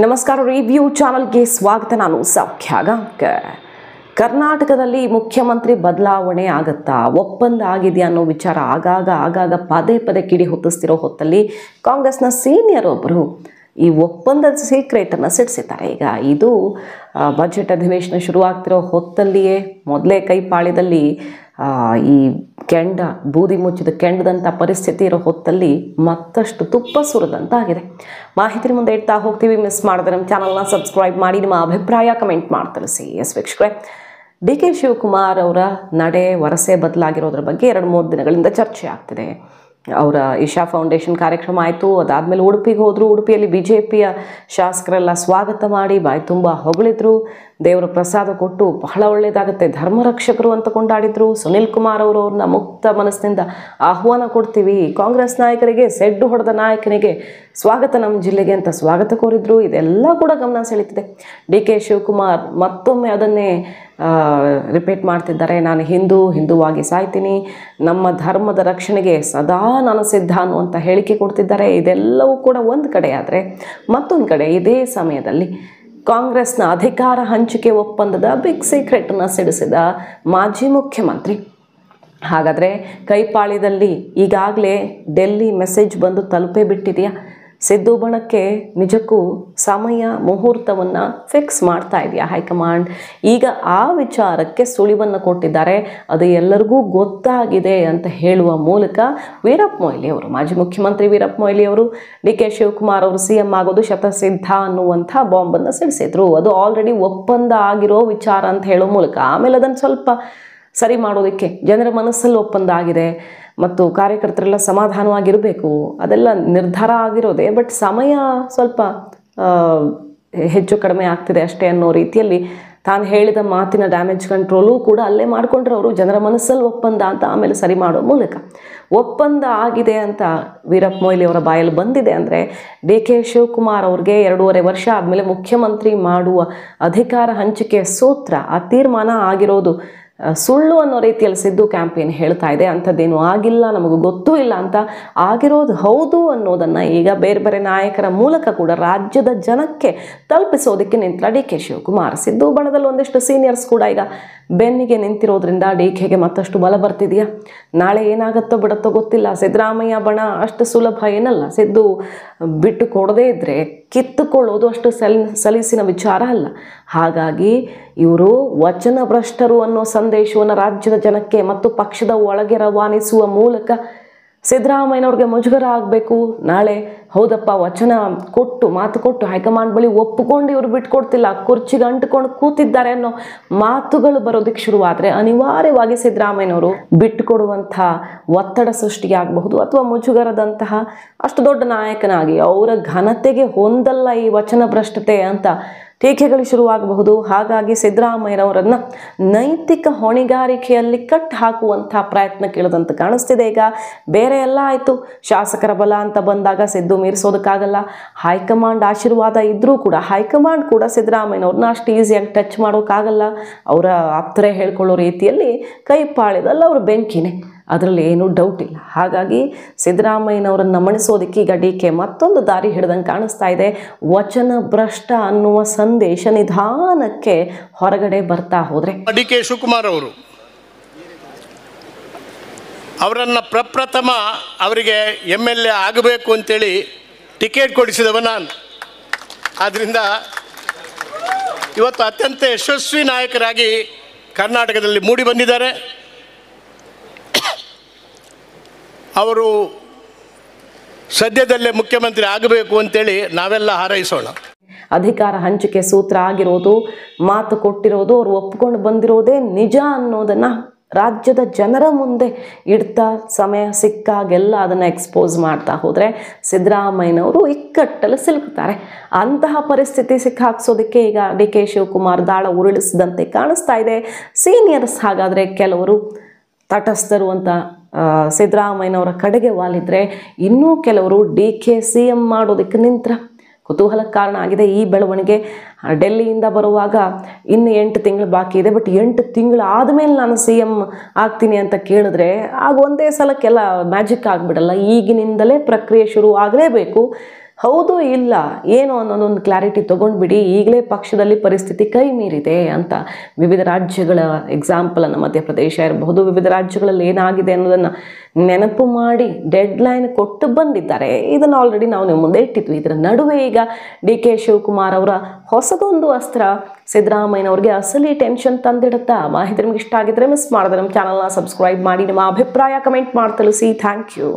ನಮಸ್ಕಾರ, ರಿವ್ಯೂ ಚಾನಲ್ಗೆ ಸ್ವಾಗತ. ನಾನು ಸೌಖ್ಯ ಗಾಂವ್ಕರ್. ಕರ್ನಾಟಕದಲ್ಲಿ ಮುಖ್ಯಮಂತ್ರಿ ಬದಲಾವಣೆ ಆಗುತ್ತಾ, ಒಪ್ಪಂದ ಆಗಿದೆಯಾ ಅನ್ನೋ ವಿಚಾರ ಆಗಾಗ ಪದೇ ಕಿಡಿ ಹೊತ್ತಿಸ್ತಿರೋ ಹೊತ್ತಲ್ಲಿ ಕಾಂಗ್ರೆಸ್ನ ಸೀನಿಯರ್ ಒಬ್ಬರು ಈ ಒಪ್ಪಂದದ ಸೀಕ್ರೆಟನ್ನು ಸಿಡಿಸಿದ್ದಾರೆ. ಈಗ ಇದು ಬಜೆಟ್ ಅಧಿವೇಶನ ಶುರುವಾಗ್ತಿರೋ ಹೊತ್ತಲ್ಲಿಯೇ ಮೊದಲೇ ಕೈಪಾಳ್ಯದಲ್ಲಿ ಈ ಕೆಂಡ ಬೂದಿ ಮುಚ್ಚಿದ ಕೆಂಡದಂಥ ಪರಿಸ್ಥಿತಿ ಇರೋ ಹೊತ್ತಲ್ಲಿ ಮತ್ತಷ್ಟು ತುಪ್ಪ ಸುರಿದಂತಾಗಿದೆ. ಮಾಹಿತಿ ಮುಂದೆ ಇಡ್ತಾ ಹೋಗ್ತೀವಿ. ಮಿಸ್ ಮಾಡಿದ್ರೆ ನಮ್ಮ ಚಾನಲ್ನ ಸಬ್ಸ್ಕ್ರೈಬ್ ಮಾಡಿ, ನಿಮ್ಮ ಅಭಿಪ್ರಾಯ ಕಮೆಂಟ್ ಮಾಡಿ ತಿಳಿಸಿ. ವೀಕ್ಷಕರೇ, DK ಶಿವಕುಮಾರ್ ಅವರ ನಡೆ ವರಸೆ ಬದಲಾಗಿರೋದ್ರ ಬಗ್ಗೆ 2-3 ದಿನಗಳಿಂದ ಚರ್ಚೆ ಆಗ್ತಿದೆ. ಅವರ ಇಶಾ ಫೌಂಡೇಶನ್ ಕಾರ್ಯಕ್ರಮ ಆಯಿತು, ಅದಾದಮೇಲೆ ಉಡುಪಿಗೆ ಹೋದರು. ಉಡುಪಿಯಲ್ಲಿ BJPಯ ಶಾಸಕರೆಲ್ಲ ಸ್ವಾಗತ ಮಾಡಿ ಬಾಯಿ ತುಂಬ ಹೊಗಳಿದ್ರು, ದೇವರ ಪ್ರಸಾದ ಕೊಟ್ಟು ಬಹಳ ಒಳ್ಳೆಯದಾಗುತ್ತೆ, ಧರ್ಮರಕ್ಷಕರು ಅಂತ ಕೊಂಡಾಡಿದ್ರು. ಸುನಿಲ್ ಕುಮಾರ್ ಅವ್ರನ್ನ ಮುಕ್ತ ಮನಸ್ಸಿನಿಂದ ಆಹ್ವಾನ ಕೊಡ್ತೀವಿ, ಕಾಂಗ್ರೆಸ್ ನಾಯಕರಿಗೆ ಸೆಡ್ಡು ಹೊಡೆದ ನಾಯಕನಿಗೆ ಸ್ವಾಗತ ನಮ್ಮ ಜಿಲ್ಲೆಗೆ ಅಂತ ಸ್ವಾಗತ ಕೋರಿದ್ರು. ಇದೆಲ್ಲ ಕೂಡ ಗಮನ ಸೆಳೀತಿದೆ. DK ಶಿವಕುಮಾರ್ ಮತ್ತೊಮ್ಮೆ ಅದನ್ನೇ ರಿಪೀಟ್ ಮಾಡ್ತಿದ್ದಾರೆ. ನಾನು ಹಿಂದೂವಾಗಿ ಸಾಯ್ತೀನಿ, ನಮ್ಮ ಧರ್ಮದ ರಕ್ಷಣೆಗೆ ಸದಾ ನಾನು ಸಿದ್ಧ ಅನ್ನುವಂಥ ಹೇಳಿಕೆ ಕೊಡ್ತಿದ್ದಾರೆ. ಇದೆಲ್ಲವೂ ಕೂಡ ಒಂದು ಕಡೆ ಆದರೆ, ಮತ್ತೊಂದು ಕಡೆ ಇದೇ ಸಮಯದಲ್ಲಿ ಕಾಂಗ್ರೆಸ್ನ ಅಧಿಕಾರ ಹಂಚಿಕೆ ಒಪ್ಪಂದದ ಬಿಗ್ ಸೀಕ್ರೆಟನ್ನು ಸಿಡಿಸಿದ ಮಾಜಿ ಮುಖ್ಯಮಂತ್ರಿ. ಹಾಗಾದರೆ ಕೈಪಾಳ್ಯದಲ್ಲಿ ಈಗಾಗಲೇ ಡೆಲ್ಲಿ ಮೆಸೇಜ್ ಬಂದು ತಲುಪೇ ಬಿಟ್ಟಿದೆಯಾ? ಸಿದ್ದು ಬಣಕ್ಕೆ ನಿಜಕ್ಕೂ ಸಮಯ ಮುಹೂರ್ತವನ್ನು ಫಿಕ್ಸ್ ಮಾಡ್ತಾ ಇದೆಯಾ ಹೈಕಮಾಂಡ್? ಈಗ ಆ ವಿಚಾರಕ್ಕೆ ಸುಳಿವನ್ನು ಕೊಟ್ಟಿದ್ದಾರೆ. ಅದು ಎಲ್ಲರಿಗೂ ಗೊತ್ತಾಗಿದೆ ಅಂತ ಹೇಳುವ ಮೂಲಕ ವೀರಪ್ಪ ಮೊಯ್ಲಿ ಅವರು, ಮಾಜಿ ಮುಖ್ಯಮಂತ್ರಿ ವೀರಪ್ಪ ಮೊಯ್ಲಿ ಅವರು DK ಶಿವಕುಮಾರ್ ಅವರು CM ಆಗೋದು ಶತಸಿದ್ಧ ಅನ್ನುವಂಥ ಬಾಂಬನ್ನು ಸಿಡಿಸಿದ್ರು. ಅದು ಆಲ್ರೆಡಿ ಒಪ್ಪಂದ ಆಗಿರೋ ವಿಚಾರ ಅಂತ ಹೇಳೋ ಮೂಲಕ ಆಮೇಲೆ ಅದನ್ನು ಸ್ವಲ್ಪ ಸರಿ ಮಾಡೋದಕ್ಕೆ ಜನರ ಮನಸ್ಸಲ್ಲಿ ಒಪ್ಪಂದ ಆಗಿದೆ ಮತ್ತು ಕಾರ್ಯಕರ್ತರೆಲ್ಲ ಸಮಾಧಾನವಾಗಿರಬೇಕು, ಅದೆಲ್ಲ ನಿರ್ಧಾರ ಆಗಿರೋದೆ. ಬಟ್ ಸಮಯ ಸ್ವಲ್ಪ ಹೆಚ್ಚು ಕಡಿಮೆ ಆಗ್ತಿದೆ ಅಷ್ಟೇ ಅನ್ನೋ ರೀತಿಯಲ್ಲಿ ತಾನು ಹೇಳಿದ ಮಾತಿನ ಡ್ಯಾಮೇಜ್ ಕಂಟ್ರೋಲು ಕೂಡ ಅಲ್ಲೇ ಮಾಡಿಕೊಂಡ್ರೆ ಅವರು ಜನರ ಮನಸ್ಸಲ್ಲಿ ಒಪ್ಪಂದ ಅಂತ ಆಮೇಲೆ ಸರಿ ಮಾಡೋ ಮೂಲಕ ಒಪ್ಪಂದ ಆಗಿದೆ ಅಂತ ವೀರಪ್ಪ ಮೊಯ್ಲಿ ಅವರ ಬಾಯಲ್ಲಿ ಬಂದಿದೆ. ಅಂದರೆ DK ಶಿವಕುಮಾರ್ ಅವ್ರಿಗೆ 2.5 ವರ್ಷ ಆದಮೇಲೆ ಮುಖ್ಯಮಂತ್ರಿ ಮಾಡುವ ಅಧಿಕಾರ ಹಂಚಿಕೆ ಸೂತ್ರ, ಆ ತೀರ್ಮಾನ ಆಗಿರೋದು ಸುಳ್ಳು ಅನ್ನೋ ರೀತಿಯಲ್ಲಿ ಸಿದ್ದು ಕ್ಯಾಂಪೇನ್ ಹೇಳ್ತಾ ಇದೆ. ಅಂಥದ್ದೇನು ಆಗಿಲ್ಲ, ನಮಗೂ ಗೊತ್ತೂ ಇಲ್ಲ ಅಂತ, ಆಗಿರೋದು ಹೌದು ಅನ್ನೋದನ್ನು ಈಗ ಬೇರೆ ನಾಯಕರ ಮೂಲಕ ಕೂಡ ರಾಜ್ಯದ ಜನಕ್ಕೆ ತಲುಪಿಸೋದಕ್ಕೆ ನಿಂತ DK ಶಿವಕುಮಾರ್. ಸಿದ್ದು ಬಣದಲ್ಲಿ ಒಂದಿಷ್ಟು ಸೀನಿಯರ್ಸ್ ಕೂಡ ಈಗ ಬೆನ್ನಿಗೆ ನಿಂತಿರೋದ್ರಿಂದ DKಗೆ ಮತ್ತಷ್ಟು ಬಲ ಬರ್ತಿದೆಯಾ? ನಾಳೆ ಏನಾಗುತ್ತೋ ಬಿಡುತ್ತೋ ಗೊತ್ತಿಲ್ಲ. ಸಿದ್ದರಾಮಯ್ಯ ಬಣ ಅಷ್ಟು ಸುಲಭ ಏನಲ್ಲ. ಸಿದ್ದು ಬಿಟ್ಟು ಕೊಡದೇ ಇದ್ದರೆ ಕಿತ್ತುಕೊಳ್ಳೋದು ಅಷ್ಟು ಸಲೀಸಿನ ವಿಚಾರ ಅಲ್ಲ. ಹಾಗಾಗಿ ಇವರು ವಚನ ಭ್ರಷ್ಟರು ಅನ್ನೋ ಸಂದೇಶವನ್ನು ರಾಜ್ಯದ ಜನಕ್ಕೆ ಮತ್ತು ಪಕ್ಷದ ಒಳಗೆ ರವಾನಿಸುವ ಮೂಲಕ ಸಿದ್ದರಾಮಯ್ಯನವ್ರಿಗೆ ಮುಜುಗರ ಆಗಬೇಕು. ನಾಳೆ ಹೌದಪ್ಪ ವಚನ ಕೊಟ್ಟು ಮಾತು ಕೊಟ್ಟು ಹೈಕಮಾಂಡ್ ಬಳಿ ಒಪ್ಪಿಕೊಂಡು ಇವರು ಬಿಟ್ಕೊಡ್ತಿಲ್ಲ, ಕುರ್ಚಿಗೆ ಅಂಟುಕೊಂಡು ಕೂತಿದ್ದಾರೆ ಅನ್ನೋ ಮಾತುಗಳು ಬರೋದಕ್ಕೆ ಶುರುವಾದರೆ ಅನಿವಾರ್ಯವಾಗಿ ಸಿದ್ದರಾಮಯ್ಯನವರು ಬಿಟ್ಟುಕೊಡುವಂಥ ಒತ್ತಡ ಸೃಷ್ಟಿಯಾಗಬಹುದು. ಅಥವಾ ಮುಜುಗರದಂತಹ ಅಷ್ಟು ದೊಡ್ಡ ನಾಯಕನಾಗಿ ಅವರ ಘನತೆಗೆ ಹೊಂದಲ್ಲ ಈ ವಚನ ಭ್ರಷ್ಟತೆ ಅಂತ ಟೀಕೆಗಳು ಶುರುವಾಗಬಹುದು. ಹಾಗಾಗಿ ಸಿದ್ದರಾಮಯ್ಯನವರನ್ನು ನೈತಿಕ ಹೊಣೆಗಾರಿಕೆಯಲ್ಲಿ ಕಟ್ ಹಾಕುವಂಥ ಪ್ರಯತ್ನ ಕೇಳದಂತ ಕಾಣಿಸ್ತಿದೆ. ಈಗ ಬೇರೆ ಎಲ್ಲ ಆಯಿತು, ಶಾಸಕರ ಬಲ ಅಂತ ಬಂದಾಗ ಸಿದ್ದು ಮೀರಿಸೋದಕ್ಕಾಗಲ್ಲ. ಹೈಕಮಾಂಡ್ ಆಶೀರ್ವಾದ ಇದ್ದರೂ ಕೂಡ ಹೈಕಮಾಂಡ್ ಕೂಡ ಸಿದ್ದರಾಮಯ್ಯನವ್ರನ್ನ ಅಷ್ಟು ಈಸಿಯಾಗಿ ಟಚ್ ಮಾಡೋಕ್ಕಾಗಲ್ಲ. ಅವರ ಆಪ್ತರೇ ಹೇಳ್ಕೊಳ್ಳೋ ರೀತಿಯಲ್ಲಿ ಕೈಪಾಳ್ಯದಲ್ಲಿ ಅವರು ಬೆಂಕಿನೇ, ಅದರಲ್ಲಿ ಏನೂ ಡೌಟ್ ಇಲ್ಲ. ಹಾಗಾಗಿ ಸಿದ್ದರಾಮಯ್ಯನವರನ್ನು ಮಣಿಸೋದಕ್ಕೆ ಈಗ DK ಮತ್ತೊಂದು ದಾರಿ ಹಿಡ್ದಂಗೆ ಕಾಣಿಸ್ತಾ ಇದೆ. ವಚನ ಭ್ರಷ್ಟ ಅನ್ನುವ ಸಂದೇಶ ನಿಧಾನಕ್ಕೆ ಹೊರಗಡೆ ಬರ್ತಾ ಹೋದರೆ DK ಶಿವಕುಮಾರ್ ಅವರನ್ನು ಪ್ರಪ್ರಥಮ ಅವರಿಗೆ MLA ಆಗಬೇಕು ಅಂತೇಳಿ ಟಿಕೆಟ್ ಕೊಡಿಸಿದವ ನಾನು. ಆದ್ದರಿಂದ ಇವತ್ತು ಅತ್ಯಂತ ಯಶಸ್ವಿ ನಾಯಕರಾಗಿ ಕರ್ನಾಟಕದಲ್ಲಿ ಮೂಡಿ ಬಂದಿದ್ದಾರೆ. ಅವರು ಸದ್ಯದಲ್ಲೇ ಮುಖ್ಯಮಂತ್ರಿ ಆಗಬೇಕು ಅಂತೇಳಿ ನಾವೆಲ್ಲ ಹಾರೈಸೋಣ. ಅಧಿಕಾರ ಹಂಚಿಕೆ ಸೂತ್ರ ಆಗಿರೋದು, ಮಾತು ಕೊಟ್ಟಿರೋದು, ಅವರು ಒಪ್ಪಿಕೊಂಡು ಬಂದಿರೋದೇ ನಿಜ ಅನ್ನೋದನ್ನು ರಾಜ್ಯದ ಜನರ ಮುಂದೆ ಇಡ್ತಾ ಸಮಯ ಸಿಕ್ಕಾಗೆಲ್ಲ ಅದನ್ನು ಎಕ್ಸ್ಪೋಸ್ ಮಾಡ್ತಾ ಹೋದರೆ ಸಿದ್ದರಾಮಯ್ಯನವರು ಇಕ್ಕಟ್ಟಲ್ಲಿ ಸಿಲುಕ್ತಾರೆ. ಅಂತಹ ಪರಿಸ್ಥಿತಿ ಸಿಕ್ಕಾಕ್ಸೋದಕ್ಕೆ ಈಗ DK ಶಿವಕುಮಾರ್ ದಾಳ ಉರುಳಿಸಿದಂತೆ ಕಾಣಿಸ್ತಾ ಇದೆ. ಸೀನಿಯರ್ಸ್ ಹಾಗಾದರೆ ಕೆಲವರು ತಟಸ್ಥರು ಅಂತ ಸಿದ್ದರಾಮಯ್ಯನವರ ಕಡೆಗೆ ವಾಲಿದ್ರೆ, ಇನ್ನೂ ಕೆಲವರು DK CM ಮಾಡೋದಕ್ಕೆ ನಿಂತರ ಕುತೂಹಲಕ್ಕೆ ಕಾರಣ ಆಗಿದೆ ಈ ಬೆಳವಣಿಗೆ. ಡೆಲ್ಲಿಯಿಂದ ಬರುವಾಗ ಇನ್ನು 8 ತಿಂಗಳು ಬಾಕಿ ಇದೆ, ಬಟ್ 8 ತಿಂಗಳು ಆದಮೇಲೆ ನಾನು CM ಆಗ್ತೀನಿ ಅಂತ ಕೇಳಿದ್ರೆ ಆಗ ಒಂದೇ ಸಲಕ್ಕೆಲ್ಲ ಮ್ಯಾಜಿಕ್ ಆಗಿಬಿಡಲ್ಲ. ಈಗಿನಿಂದಲೇ ಪ್ರಕ್ರಿಯೆ ಶುರು ಆಗಲೇಬೇಕು. ಹೌದು ಇಲ್ಲ ಏನು ಅನ್ನೋದೊಂದು ಕ್ಲಾರಿಟಿ ತೊಗೊಂಡ್ಬಿಡಿ. ಈಗಲೇ ಪಕ್ಷದಲ್ಲಿ ಪರಿಸ್ಥಿತಿ ಕೈ ಮೀರಿದೆ ಅಂತ ವಿವಿಧ ರಾಜ್ಯಗಳ ಎಕ್ಸಾಂಪಲನ್ನು, ಮಧ್ಯಪ್ರದೇಶ ಇರಬಹುದು, ವಿವಿಧ ರಾಜ್ಯಗಳಲ್ಲಿ ಏನಾಗಿದೆ ಅನ್ನೋದನ್ನು ನೆನಪು ಮಾಡಿ ಡೆಡ್ ಲೈನ್ ಕೊಟ್ಟು ಬಂದಿದ್ದಾರೆ. ಇದನ್ನು ಆಲ್ರೆಡಿ ನಾವು ನಿಮ್ಮ ಮುಂದೆ ಇಟ್ಟಿದ್ವಿ. ಇದರ ನಡುವೆ ಈಗ DK ಶಿವಕುಮಾರ್ ಅವರ ಹೊಸದೊಂದು ಅಸ್ತ್ರ ಸಿದ್ದರಾಮಯ್ಯನವ್ರಿಗೆ ಅಸಲಿ ಟೆನ್ಷನ್ ತಂದಿಡುತ್ತಾ. ಮಾಹಿತಿ ನಿಮ್ಗೆ ಇಷ್ಟ ಆಗಿದ್ರೆ ಮಿಸ್ ಮಾಡಿದ್ರೆ ನಮ್ಮ ಚಾನಲ್ನ ಸಬ್ಸ್ಕ್ರೈಬ್ ಮಾಡಿ, ನಿಮ್ಮ ಅಭಿಪ್ರಾಯ ಕಮೆಂಟ್ ಮಾಡಿ ತಿಳಿಸಿ. Thank you.